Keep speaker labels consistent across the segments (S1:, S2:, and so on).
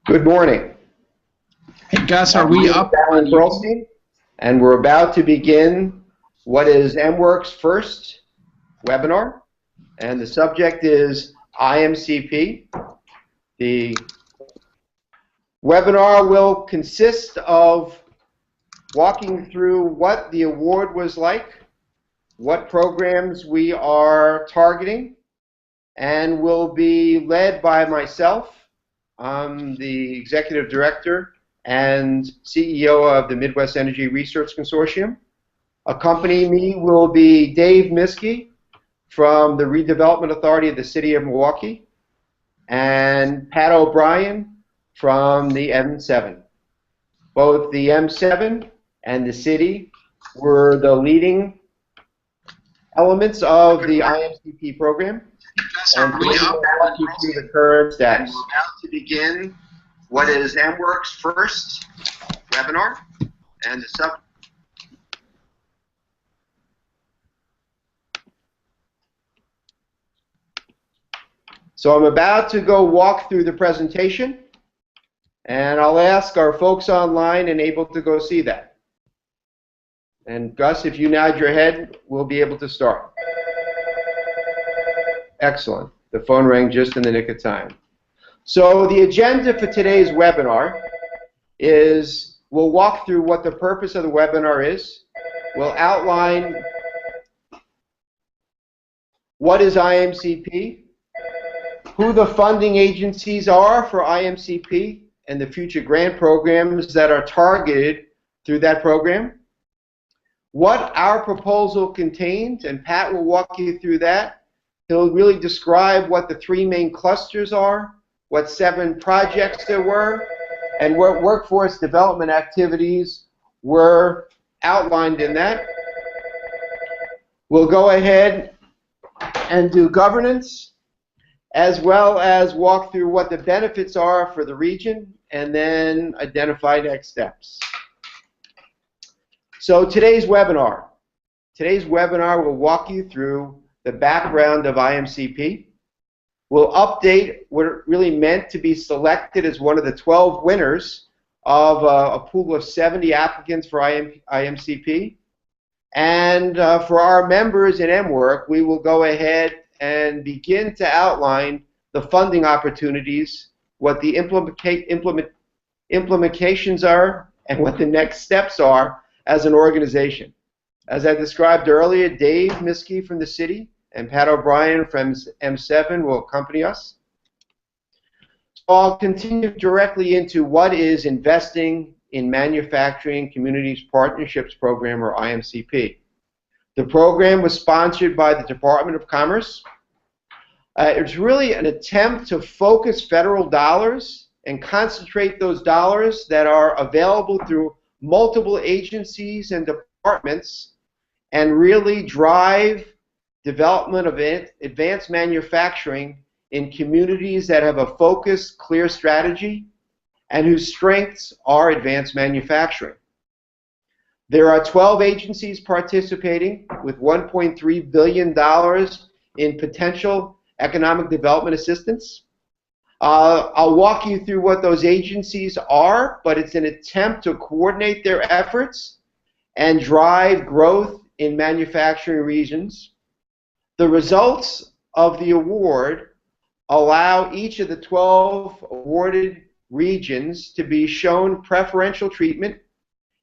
S1: Good morning.
S2: Hey Gus, are we up?
S1: Alan Pearlstein, and we're about to begin what is M-WERC's first webinar, and the subject is IMCP. The webinar will consist of walking through what the award was like, what programs we are targeting, and will be led by myself. I'm the Executive Director and CEO of the Midwest Energy Research Consortium. Accompanying me will be Dave Miskey from the Redevelopment Authority of the City of Milwaukee and Pat O'Brien from the M7. Both the M7 and the City were the leading elements of the IMCP program. And we will walk you through the current status. We're about to begin what is M-WERC's first webinar, and the subject. So I'm about to go walk through the presentation, and I'll ask our folks online and able to go see that. And Gus, if you nod your head, we'll be able to start. Excellent. The phone rang just in the nick of time. So the agenda for today's webinar is we'll walk through what the purpose of the webinar is. We'll outline what is IMCP, who the funding agencies are for IMCP, and the future grant programs that are targeted through that program, what our proposal contains, and Pat will walk you through that. He'll really describe what the three main clusters are, what 7 projects there were, and what workforce development activities were outlined in that. We'll go ahead and do governance, as well as walk through what the benefits are for the region, and then identify next steps. So today's webinar will walk you through the background of IMCP. We'll update what it really meant to be selected as one of the 12 winners of a pool of 70 applicants for IMCP. And for our members in M-WERC, we will go ahead and begin to outline the funding opportunities, what the implementations are, and what the next steps are as an organization. As I described earlier, Dave Miskey from the City and Pat O'Brien from M7 will accompany us. I'll continue directly into what is Investing in Manufacturing Communities Partnerships Program, or IMCP. The program was sponsored by the Department of Commerce. It's really an attempt to focus federal dollars and concentrate those dollars that are available through multiple agencies and departments and really drive development of advanced manufacturing in communities that have a focused, clear strategy and whose strengths are advanced manufacturing. There are 12 agencies participating with $1.3 billion in potential economic development assistance. I'll walk you through what those agencies are, but it's an attempt to coordinate their efforts and drive growth in manufacturing regions. The results of the award allow each of the 12 awarded regions to be shown preferential treatment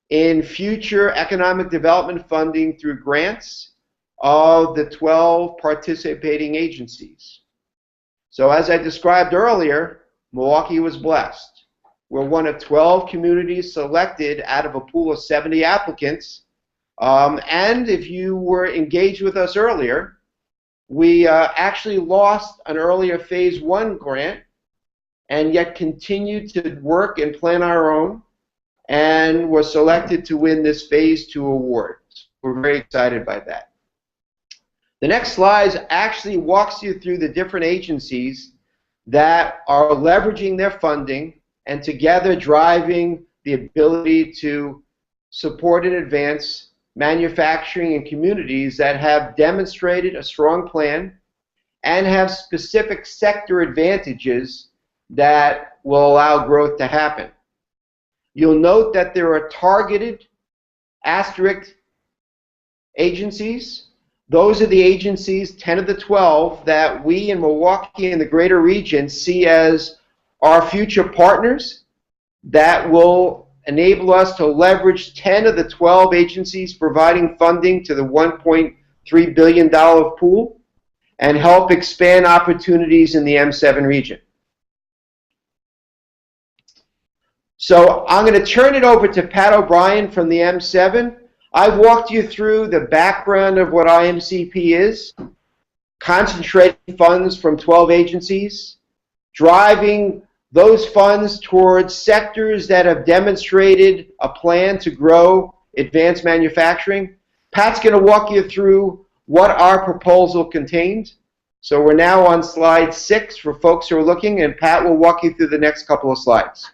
S1: in future economic development funding through grants of the 12 participating agencies. So as I described earlier, Milwaukee was blessed. We're one of 12 communities selected out of a pool of 70 applicants. And if you were engaged with us earlier, we actually lost an earlier Phase 1 grant and yet continued to work and plan our own and were selected to win this Phase 2 award. We're very excited by that. The next slide actually walks you through the different agencies that are leveraging their funding and together driving the ability to support and advance manufacturing in communities that have demonstrated a strong plan and have specific sector advantages that will allow growth to happen. You'll note that there are targeted asterisk agencies. Those are the agencies, 10 of the 12, that we in Milwaukee and the greater region see as our future partners that will enable us to leverage 10 of the 12 agencies providing funding to the $1.3 billion pool and help expand opportunities in the M7 region. So I'm going to turn it over to Pat O'Brien from the M7. I've walked you through the background of what IMCP is, concentrating funds from 12 agencies, driving those funds towards sectors that have demonstrated a plan to grow advanced manufacturing. Pat's going to walk you through what our proposal contains. So we're now on slide 6 for folks who are looking, and Pat will walk you through the next couple of slides.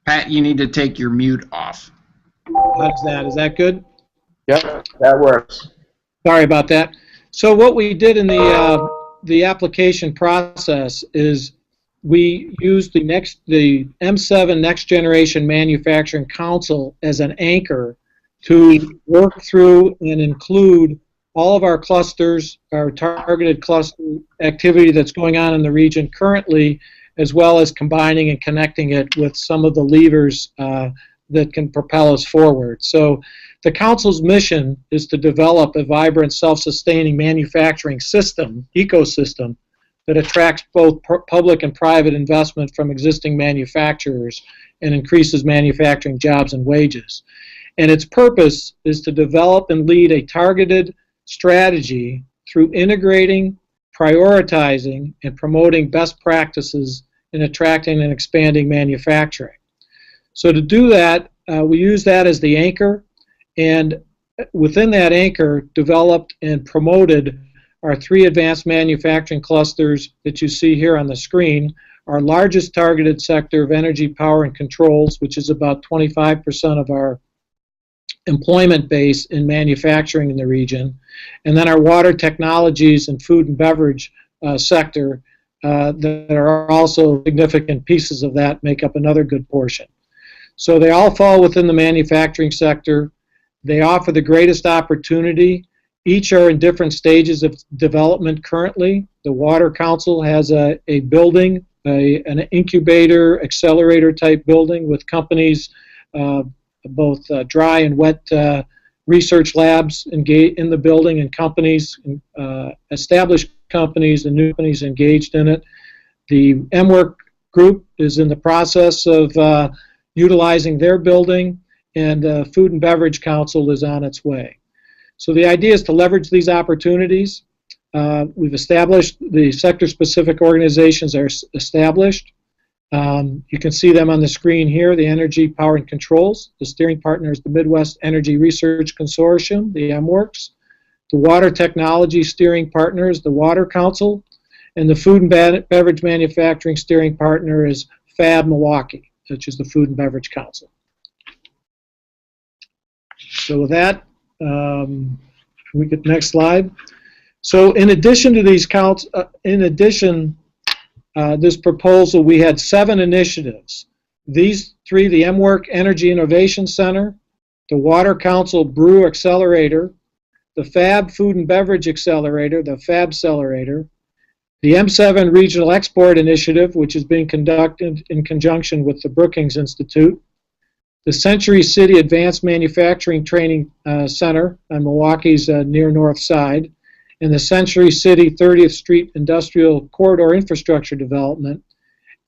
S2: Pat, you need to take your mute off.
S3: How's that? Is that good?
S1: Yep, that works.
S3: Sorry about that. So what we did in the application process is we used the M7 Next Generation Manufacturing Council as an anchor to work through and include all of our clusters, our targeted cluster activity that's going on in the region currently, as well as combining and connecting it with some of the levers that can propel us forward. So the Council's mission is to develop a vibrant, self-sustaining manufacturing ecosystem that attracts both public and private investment from existing manufacturers and increases manufacturing jobs and wages. And its purpose is to develop and lead a targeted strategy through integrating, prioritizing, and promoting best practices in attracting and expanding manufacturing. So to do that, we use that as the anchor, and within that anchor developed and promoted our 3 advanced manufacturing clusters that you see here on the screen. Our largest targeted sector of energy, power, and controls, which is about 25% of our employment base in manufacturing in the region, and then our water technologies and food and beverage sector that are also significant pieces of that, make up another good portion. So they all fall within the manufacturing sector. They offer the greatest opportunity. Each are in different stages of development currently. The Water Council has a building, an incubator, accelerator type building with companies, both dry and wet research labs engaged in the building, and companies, established companies and new companies engaged in it. The M-WERC group is in the process of utilizing their building, and Food and Beverage Council is on its way. So the idea is to leverage these opportunities. We've established the sector-specific organizations are established. You can see them on the screen here, the Energy, Power, and Controls. The steering partner is the Midwest Energy Research Consortium, the M-WERCs. The Water Technology steering partner is the Water Council. And the Food and Beverage Manufacturing steering partner is FAB Milwaukee, which is the Food and Beverage Council. So with that, we get next slide. So in addition to these counts, this proposal, we had 7 initiatives. These 3, the M-WERC Energy Innovation Center, the Water Council Brew Accelerator, the FAB Food and Beverage Accelerator, the FAB-Celerator, the M7 Regional Export Initiative, which is being conducted in conjunction with the Brookings Institute, the Century City Advanced Manufacturing Training Center on Milwaukee's near north side, and the Century City 30th Street Industrial Corridor Infrastructure Development,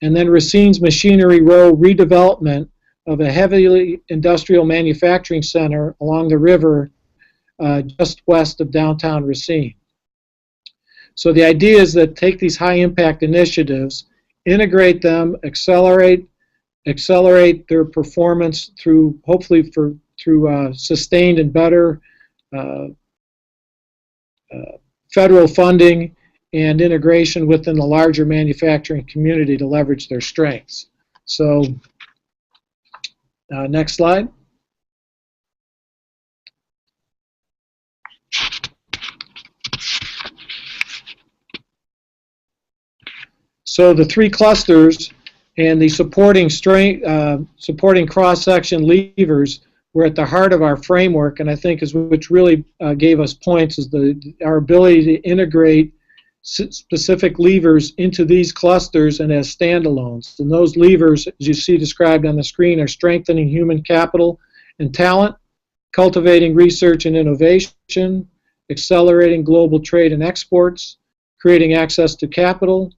S3: and then Racine's Machinery Row redevelopment of a heavily industrial manufacturing center along the river just west of downtown Racine. So the idea is that take these high-impact initiatives, integrate them, accelerate their performance through, hopefully through sustained and better federal funding and integration within the larger manufacturing community to leverage their strengths. So next slide. So the three clusters and the supporting cross-section levers were at the heart of our framework, and I think which really gave us points is our ability to integrate specific levers into these clusters and as standalones. And those levers, as you see described on the screen, are strengthening human capital and talent, cultivating research and innovation, accelerating global trade and exports, creating access to capital,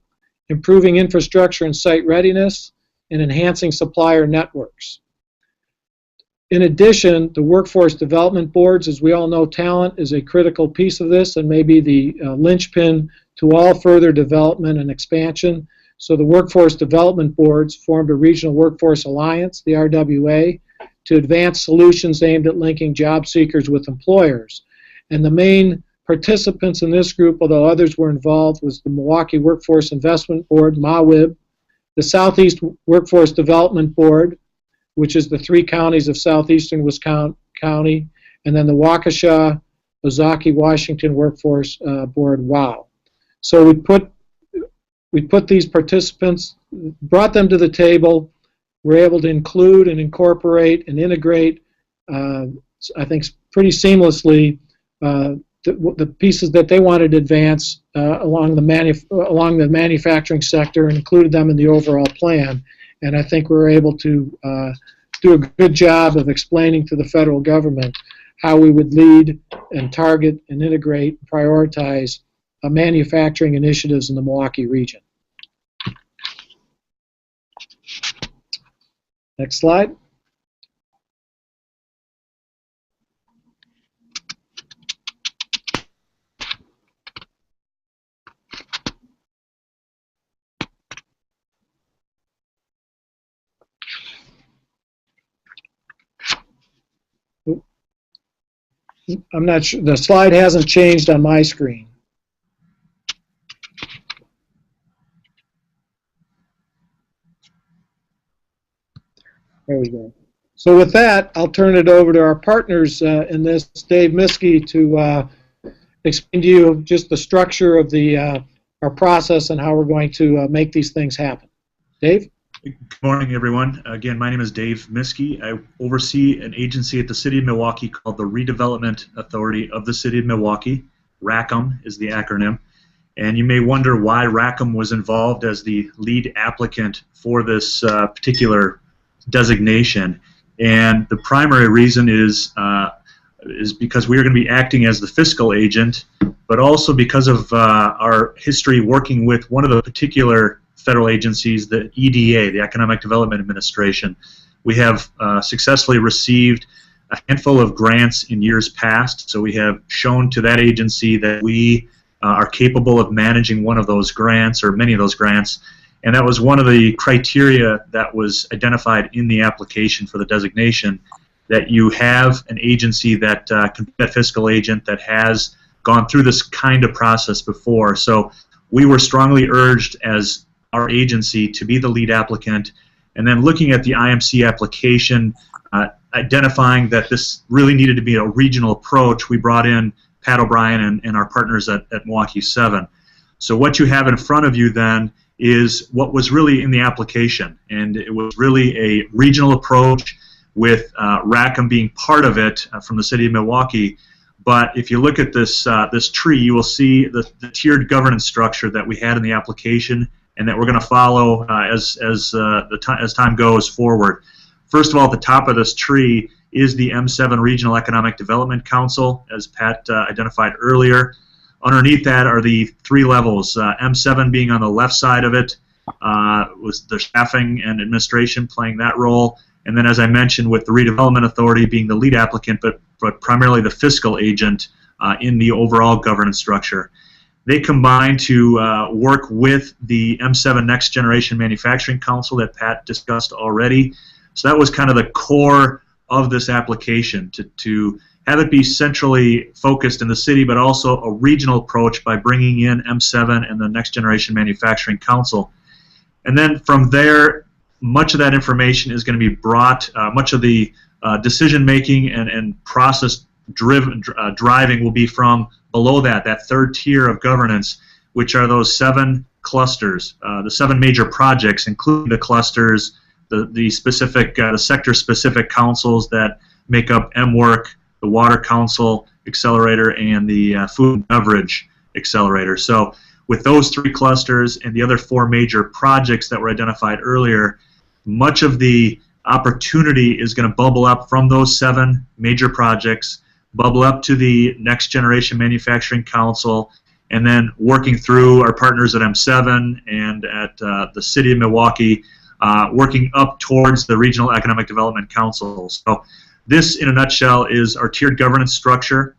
S3: improving infrastructure and site readiness, and enhancing supplier networks. In addition, the workforce development boards, as we all know, talent is a critical piece of this and may be the linchpin to all further development and expansion. So the workforce development boards formed a regional workforce alliance, the RWA, to advance solutions aimed at linking job seekers with employers. And the main participants in this group, although others were involved, was the Milwaukee Workforce Investment Board, MWIB, the Southeast Workforce Development Board, which is the 3 counties of southeastern Wisconsin County, and then the Waukesha, Ozaukee, Washington Workforce Board, WOW. So we put these participants, brought them to the table, were able to include and incorporate and integrate, I think pretty seamlessly, the pieces that they wanted to advance along the manufacturing sector and included them in the overall plan. And I think we were able to do a good job of explaining to the federal government how we would lead and target and integrate and prioritize manufacturing initiatives in the Milwaukee region. Next slide. I'm not sure, the slide hasn't changed on my screen. There we go. So with that, I'll turn it over to our partners in this, Dave Miskey, to explain to you just the structure of our process and how we're going to make these things happen. Dave?
S4: Good morning, everyone. Again, my name is Dave Miskey. I oversee an agency at the City of Milwaukee called the Redevelopment Authority of the City of Milwaukee. RACM is the acronym. And you may wonder why RACM was involved as the lead applicant for this particular designation. And the primary reason is because we are going to be acting as the fiscal agent, but also because of our history working with one of the particular federal agencies, the EDA, the Economic Development Administration. We have successfully received a handful of grants in years past, so we have shown to that agency that we are capable of managing one of those grants, or many of those grants, and that was one of the criteria that was identified in the application for the designation, that you have an agency that can be that fiscal agent that has gone through this kind of process before. So we were strongly urged as our agency to be the lead applicant, and then looking at the IMC application, identifying that this really needed to be a regional approach, we brought in Pat O'Brien and our partners at Milwaukee 7. So what you have in front of you then is what was really in the application, and it was really a regional approach with RACM being part of it from the City of Milwaukee. But if you look at this this tree, you will see the tiered governance structure that we had in the application, and that we're going to follow as time goes forward. First of all, at the top of this tree is the M7 Regional Economic Development Council, as Pat identified earlier. Underneath that are the 3 levels, M7 being on the left side of it, with the staffing and administration playing that role, and then as I mentioned with the Redevelopment Authority being the lead applicant, but primarily the fiscal agent in the overall governance structure. They combine to work with the M7 Next Generation Manufacturing Council that Pat discussed already. So that was kind of the core of this application, to have it be centrally focused in the city, but also a regional approach by bringing in M7 and the Next Generation Manufacturing Council. And then from there, much of that information is going to be brought, much of the decision-making and process driving will be from below that third tier of governance, which are those 7 clusters, the 7 major projects, including the clusters, the specific, the sector-specific councils that make up M-WERC, the Water Council Accelerator, and the Food and Beverage Accelerator. So with those 3 clusters and the other 4 major projects that were identified earlier, much of the opportunity is going to bubble up from those 7 major projects, bubble up to the Next Generation Manufacturing Council, and then working through our partners at M7 and at the City of Milwaukee, working up towards the Regional Economic Development Councils. So this, in a nutshell, is our tiered governance structure.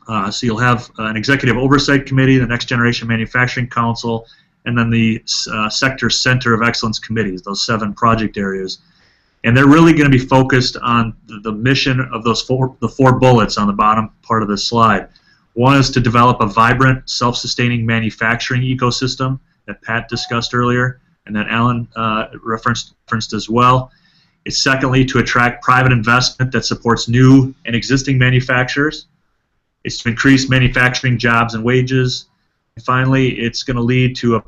S4: So you'll have an Executive Oversight Committee, the Next Generation Manufacturing Council, and then the Sector Center of Excellence Committees, those 7 project areas. And they're really going to be focused on the mission of those the 4 bullets on the bottom part of the slide. One is to develop a vibrant, self-sustaining manufacturing ecosystem that Pat discussed earlier and that Alan referenced as well. It's secondly to attract private investment that supports new and existing manufacturers. It's to increase manufacturing jobs and wages. And finally, it's going to lead to a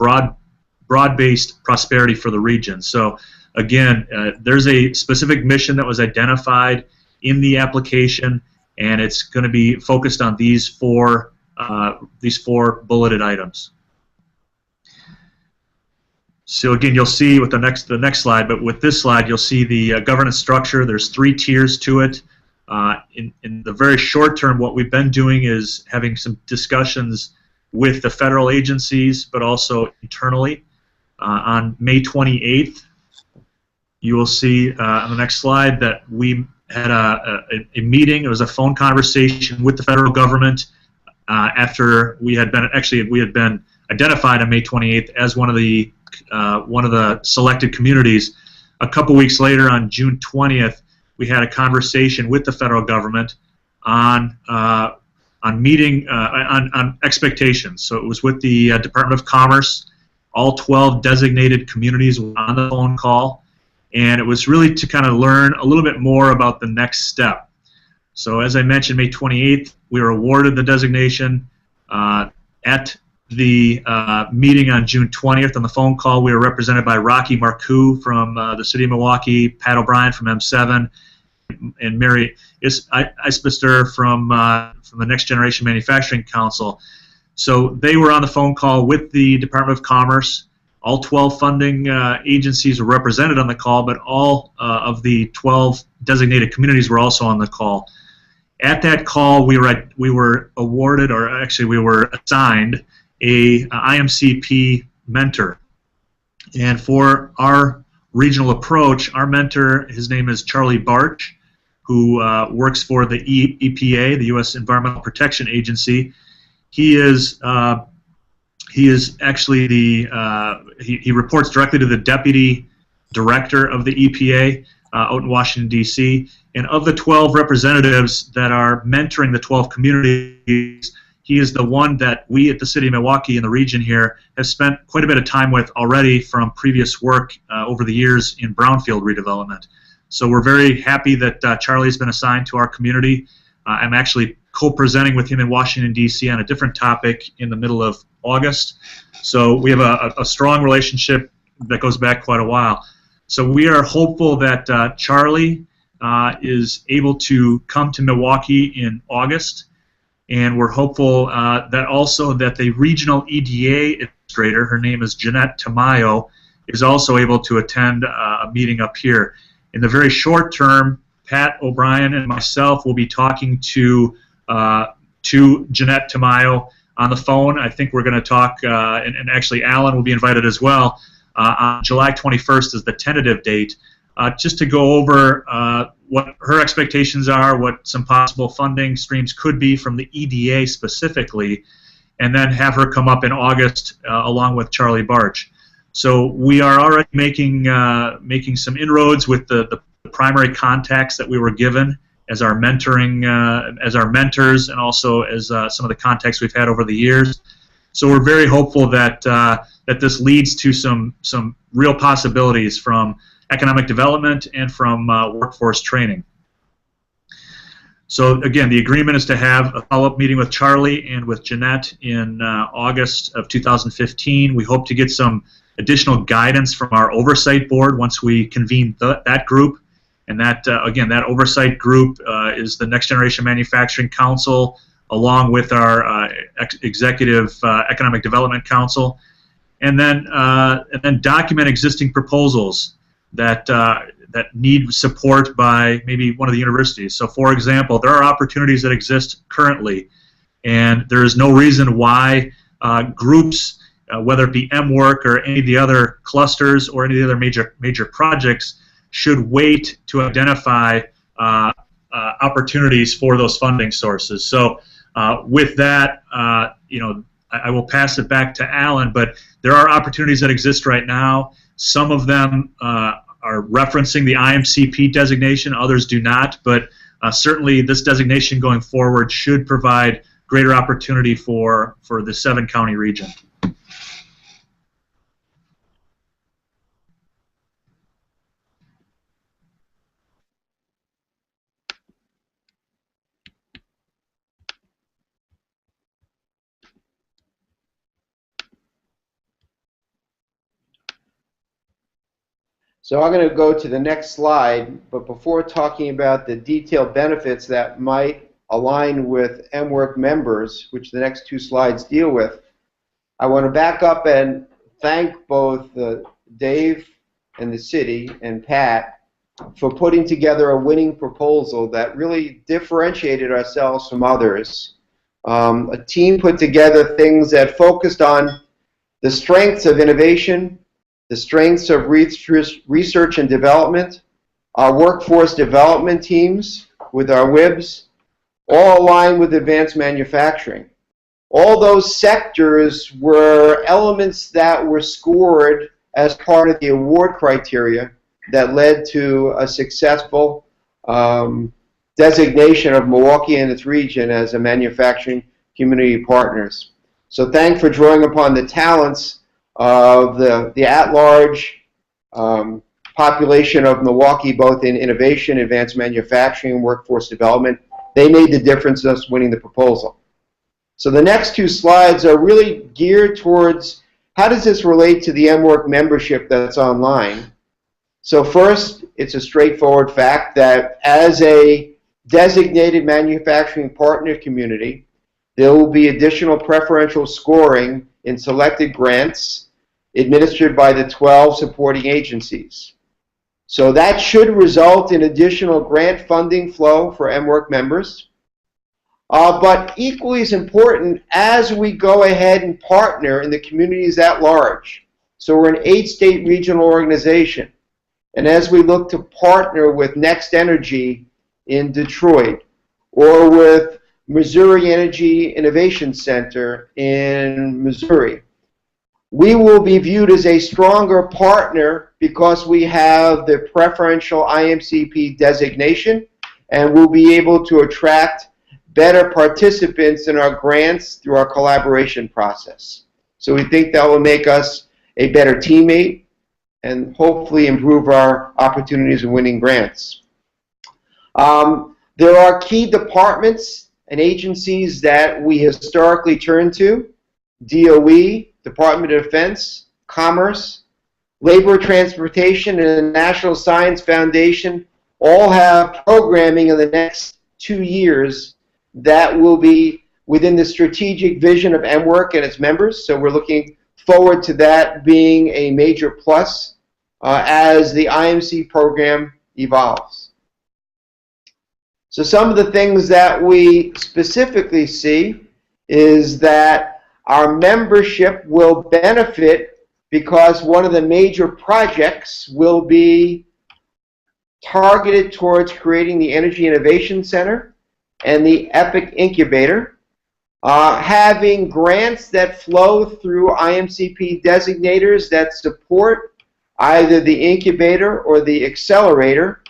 S4: broad-based prosperity for the region. So again, there's a specific mission that was identified in the application, and it's going to be focused on these 4 bulleted items. So again, you'll see with the next slide, but with this slide, you'll see the governance structure. There's 3 tiers to it. In the very short term, what we've been doing is having some discussions with the federal agencies, but also internally. On May 28th, you will see on the next slide that we had a meeting. It was a phone conversation with the federal government after we had been identified on May 28th as one of the selected communities. A couple weeks later, on June 20th, we had a conversation with the federal government on expectations. So it was with the Department of Commerce. All 12 designated communities were on the phone call, and it was really to kind of learn a little bit more about the next step. So as I mentioned, May 28th, we were awarded the designation. At the meeting on June 20th, on the phone call, we were represented by Rocky Marcoux from the City of Milwaukee, Pat O'Brien from M7, and Mary Isbister from the Next Generation Manufacturing Council. So they were on the phone call with the Department of Commerce. All 12 funding agencies were represented on the call, but all of the 12 designated communities were also on the call. At that call, we were awarded, or actually we were assigned, a IMCP mentor. And for our regional approach, our mentor, his name is Charlie Barch, who works for the EPA, the U.S. Environmental Protection Agency. He is actually he reports directly to the Deputy Director of the EPA out in Washington, D.C. And of the 12 representatives that are mentoring the 12 communities, he is the one that we at the City of Milwaukee in the region here have spent quite a bit of time with already from previous work over the years in brownfield redevelopment. So we're very happy that Charlie's been assigned to our community. I'm actually co-presenting with him in Washington, D.C. on a different topic in the middle of August. So we have a strong relationship that goes back quite a while. So we are hopeful that Charlie is able to come to Milwaukee in August, and we're hopeful that also that the regional EDA administrator, her name is Jeanette Tamayo, is also able to attend a meeting up here. In the very short term, Pat O'Brien and myself will be talking to Jeanette Tamayo on the phone. I think we're going to talk, and actually Alan will be invited as well, on July 21st is the tentative date, just to go over what her expectations are, what some possible funding streams could be from the EDA specifically, and then have her come up in August along with Charlie Barch. So we are already making some inroads with the primary contacts that we were given as our mentoring, as our mentors, and also as some of the contacts we've had over the years. So we're very hopeful that that this leads to some real possibilities from economic development and from workforce training. So again, the agreement is to have a follow-up meeting with Charlie and with Jeanette in August of 2015. We hope to get some additional guidance from our oversight board once we convene that group. And that, again, that oversight group is the Next Generation Manufacturing Council, along with our Executive Economic Development Council. And then document existing proposals that need support by maybe one of the universities. So, for example, there are opportunities that exist currently, and there is no reason why groups, whether it be M-WERC or any of the other clusters or any of the other major projects, should wait to identify opportunities for those funding sources. So, with that, I will pass it back to Alan, but there are opportunities that exist right now. Some of them are referencing the IMCP designation, others do not, but certainly this designation going forward should provide greater opportunity for the 7-county region.
S1: So I'm going to go to the next slide, but before talking about the detailed benefits that might align with M-WERC members, which the next 2 slides deal with, I want to back up and thank both Dave and the city and Pat for putting together a winning proposal that really differentiated ourselves from others. A team put together things that focused on the strengths of innovation, the strengths of research and development, our workforce development teams with our WIBs, all aligned with advanced manufacturing. All those sectors were elements that were scored as part of the award criteria that led to a successful designation of Milwaukee and its region as a manufacturing community partners. So thanks for drawing upon the talents of the at-large population of Milwaukee, both in innovation, advanced manufacturing, and workforce development. They made the difference in us winning the proposal. So the next 2 slides are really geared towards how does this relate to the M-WERC membership that's online. So first, it's a straightforward fact that as a designated manufacturing partner community, there will be additional preferential scoring in selected grants administered by the 12 supporting agencies. So that should result in additional grant funding flow for M-WERC members. But equally as important, as we go ahead and partner in the communities at large. So we're an 8-state regional organization. And as we look to partner with Next Energy in Detroit, or with Missouri Energy Innovation Center in Missouri, we will be viewed as a stronger partner because we have the preferential IMCP designation, and we'll be able to attract better participants in our grants through our collaboration process. So we think that will make us a better teammate and hopefully improve our opportunities in winning grants. There are key departments and agencies that we historically turn to: DOE, Department of Defense, Commerce, Labor, Transportation, and the National Science Foundation all have programming in the next 2 years that will be within the strategic vision of M-WERC and its members. So we're looking forward to that being a major plus as the IMC program evolves. So some of the things that we specifically see is that our membership will benefit because one of the major projects will be targeted towards creating the Energy Innovation Center and the EPIC Incubator, having grants that flow through IMCP designators that support either the incubator or the accelerator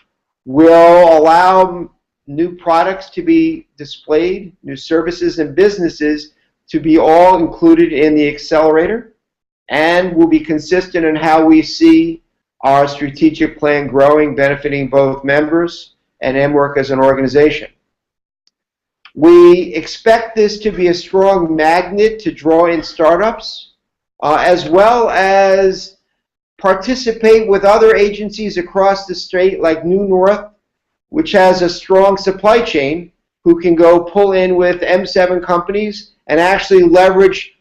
S1: will allow new products to be displayed, new services and businesses to be all included in the accelerator, and will be consistent in how we see our strategic plan growing, benefiting both members and M-WERC as an organization. We expect this to be a strong magnet to draw in startups, as well as participate with other agencies across the state like New North, which has a strong supply chain, who can go pull in with M7 companies and actually leverage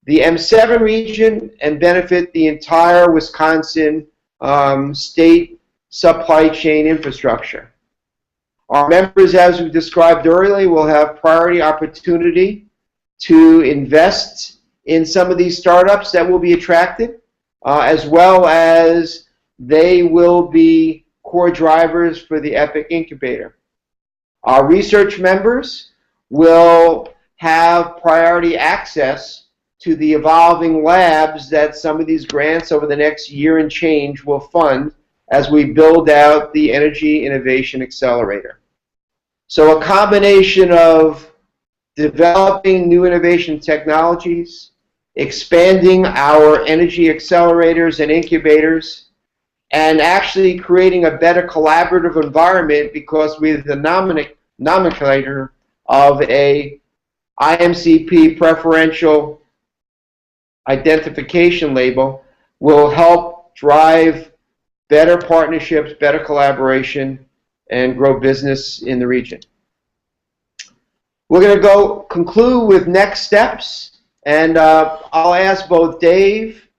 S1: the M7 region and benefit the entire Wisconsin state supply chain infrastructure. Our members, as we described earlier, will have priority opportunity to invest in some of these startups that will be attracted, as well as they will be core drivers for the EPIC incubator. Our research members will have priority access to the evolving labs that some of these grants over the next year and change will fund as we build out the Energy Innovation Accelerator. So a combination of developing new innovation technologies, expanding our energy accelerators and incubators, and actually creating a better collaborative environment, because with the nomenclature of a IMCP preferential identification label will help drive better partnerships, better collaboration, and grow business in the region. We're going to conclude with next steps, and I'll ask both Dave,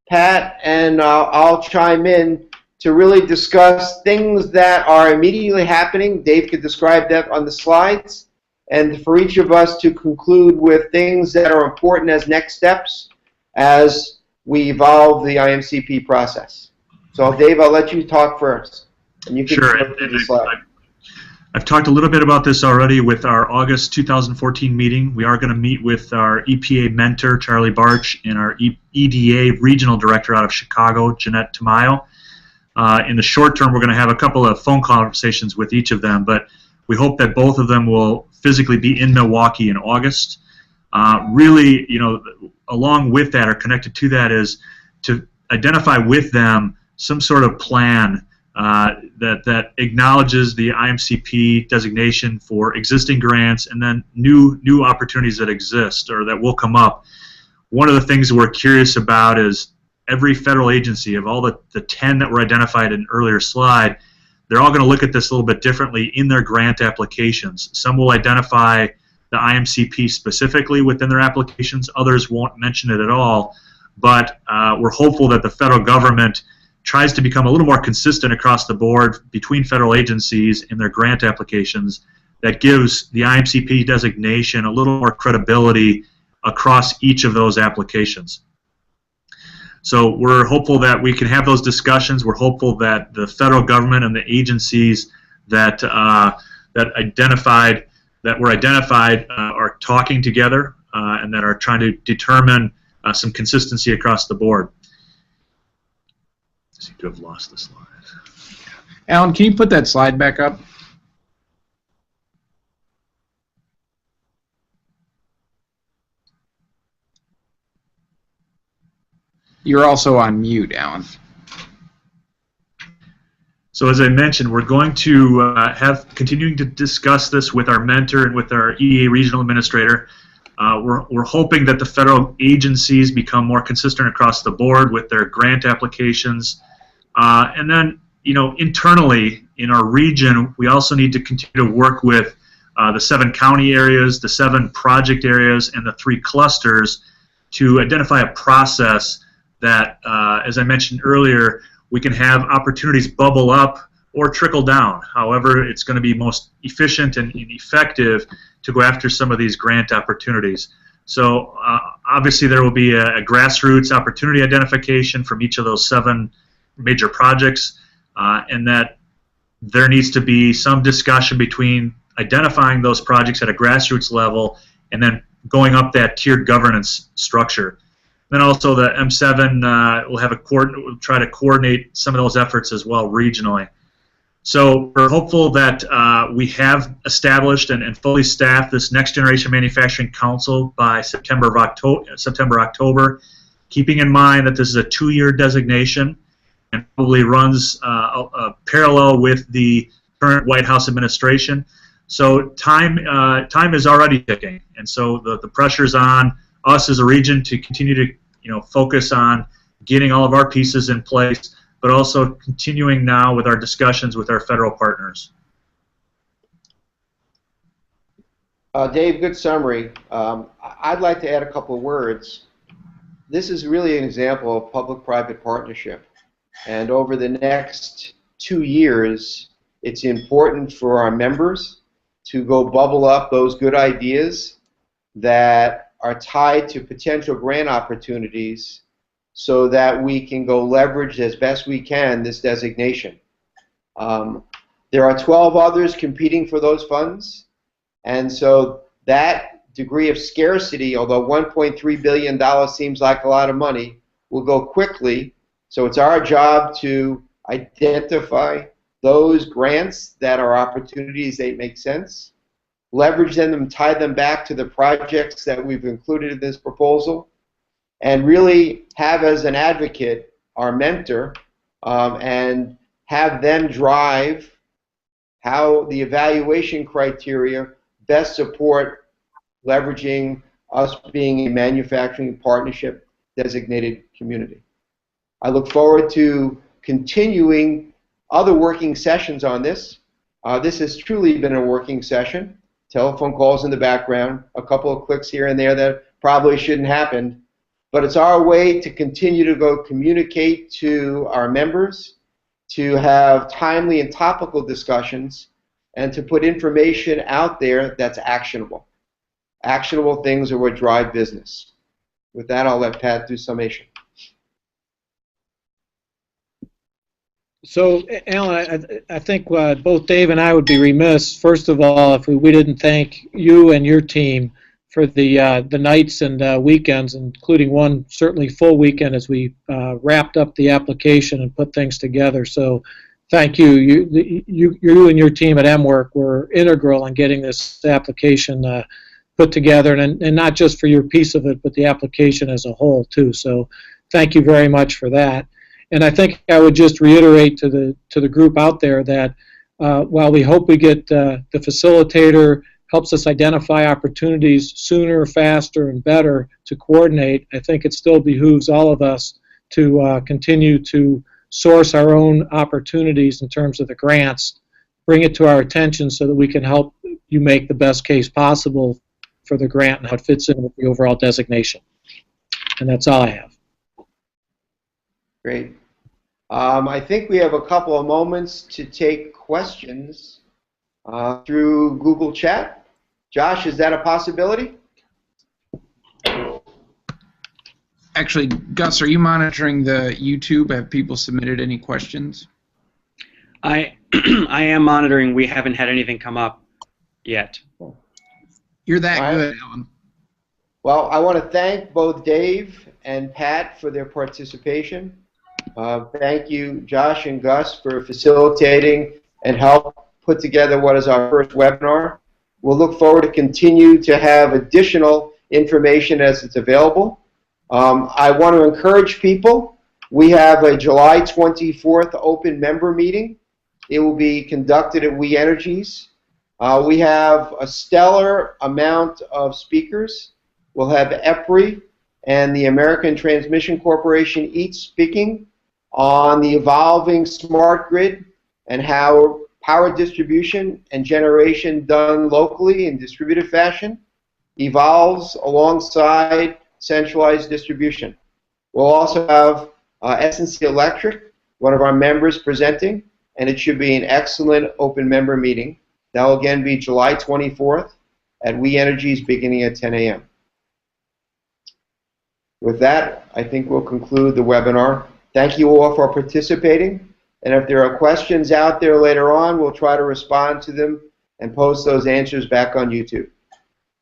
S1: Pat, and I'll chime in to really discuss things that are immediately happening. Dave could describe that on the slides, and for each of us to conclude with things that are important as next steps as we evolve the IMCP process. So Dave, I'll let you talk first. And you can
S4: sure. I've talked a little bit about this already with our August 2014 meeting. We are going to meet with our EPA mentor, Charlie Barch, and our EDA regional director out of Chicago, Jeanette Tamayo. In the short term, we're going to have a couple of phone conversations with each of them, but we hope that both of them will physically be in Milwaukee in August. Really, you know, along with that or connected to that is to identify with them some sort of plan that acknowledges the IMCP designation for existing grants and then new opportunities that exist or that will come up. One of the things we're curious about is every federal agency, of all the 10 that were identified in an earlier slide, they're all going to look at this a little bit differently in their grant applications. Some will identify the IMCP specifically within their applications, others won't mention it at all, but we're hopeful that the federal government tries to become a little more consistent across the board between federal agencies in their grant applications that gives the IMCP designation a little more credibility across each of those applications. So we're hopeful that we can have those discussions. We're hopeful that the federal government and the agencies that were identified are talking together and that are trying to determine some consistency across the board. I seem to have lost the slide.
S2: Alan, can you put that slide back up? You're also on mute, Alan.
S4: So as I mentioned, we're going to continuing to discuss this with our mentor and with our EA regional administrator. We're hoping that the federal agencies become more consistent across the board with their grant applications. And then, you know, internally in our region, we also need to continue to work with the 7 county areas, the 7 project areas, and the 3 clusters to identify a process that, as I mentioned earlier, we can have opportunities bubble up or trickle down. However, it's going to be most efficient and effective to go after some of these grant opportunities. So obviously there will be a grassroots opportunity identification from each of those 7 major projects, and that there needs to be some discussion between identifying those projects at a grassroots level and then going up that tiered governance structure. Then also the M7 will try to coordinate some of those efforts as well regionally. So we're hopeful that we have established and fully staffed this Next Generation Manufacturing Council by September, October, keeping in mind that this is a 2-year designation and probably runs parallel with the current White House administration. So time is already ticking, and so the pressure's on us as a region to continue to focus on getting all of our pieces in place, but also continuing now with our discussions with our federal partners.
S1: Dave, good summary. I'd like to add a couple of words. This is really an example of public-private partnership. And over the next 2 years, it's important for our members to go bubble up those good ideas that are tied to potential grant opportunities so that we can go leverage as best we can this designation. There are 12 others competing for those funds, and so that degree of scarcity, although $1.3 billion seems like a lot of money, will go quickly. So it's our job to identify those grants that are opportunities that make sense, leverage them and tie them back to the projects that we've included in this proposal, and really have as an advocate our mentor and have them drive how the evaluation criteria best support leveraging us being a manufacturing partnership designated community. I look forward to continuing other working sessions on this. This has truly been a working session. Telephone calls in the background, a couple of clicks here and there that probably shouldn't happen, but it's our way to continue to go communicate to our members, to have timely and topical discussions, and to put information out there that's actionable. Actionable things are what drive business. With that, I'll let Pat do summation.
S3: So, Alan, I think both Dave and I would be remiss, first of all, if we didn't thank you and your team for the nights and weekends, including one certainly full weekend as we wrapped up the application and put things together. So, thank you. You and your team at M-WERC were integral in getting this application put together, and not just for your piece of it, but the application as a whole too. So, thank you very much for that. And I think I would just reiterate to the group out there that while we hope we get the facilitator helps us identify opportunities sooner, faster, and better to coordinate, I think it still behooves all of us to continue to source our own opportunities in terms of the grants, bring it to our attention so that we can help you make the best case possible for the grant and how it fits in with the overall designation. And that's all I have.
S1: Great. I think we have a couple of moments to take questions through Google Chat. Josh, is that a possibility?
S2: Actually, Gus, are you monitoring the YouTube? Have people submitted any questions?
S5: I am monitoring. We haven't had anything come up yet.
S2: You're that good, Alan.
S1: Well, I want to thank both Dave and Pat for their participation. Thank you, Josh and Gus, for facilitating and help put together what is our first webinar. We'll look forward to continue to have additional information as it's available. I want to encourage people. We have a July 24th open member meeting. It will be conducted at We Energies. We have a stellar amount of speakers. We'll have EPRI and the American Transmission Corporation each speaking on the evolving smart grid and how power distribution and generation done locally in distributed fashion evolves alongside centralized distribution. We'll also have S&C Electric, one of our members, presenting, and it should be an excellent open member meeting. That will again be July 24th at We Energies beginning at 10 a.m. With that, I think we'll conclude the webinar. Thank you all for participating, and if there are questions out there later on, we'll try to respond to them and post those answers back on YouTube.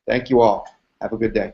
S1: Thank you all. Have a good day.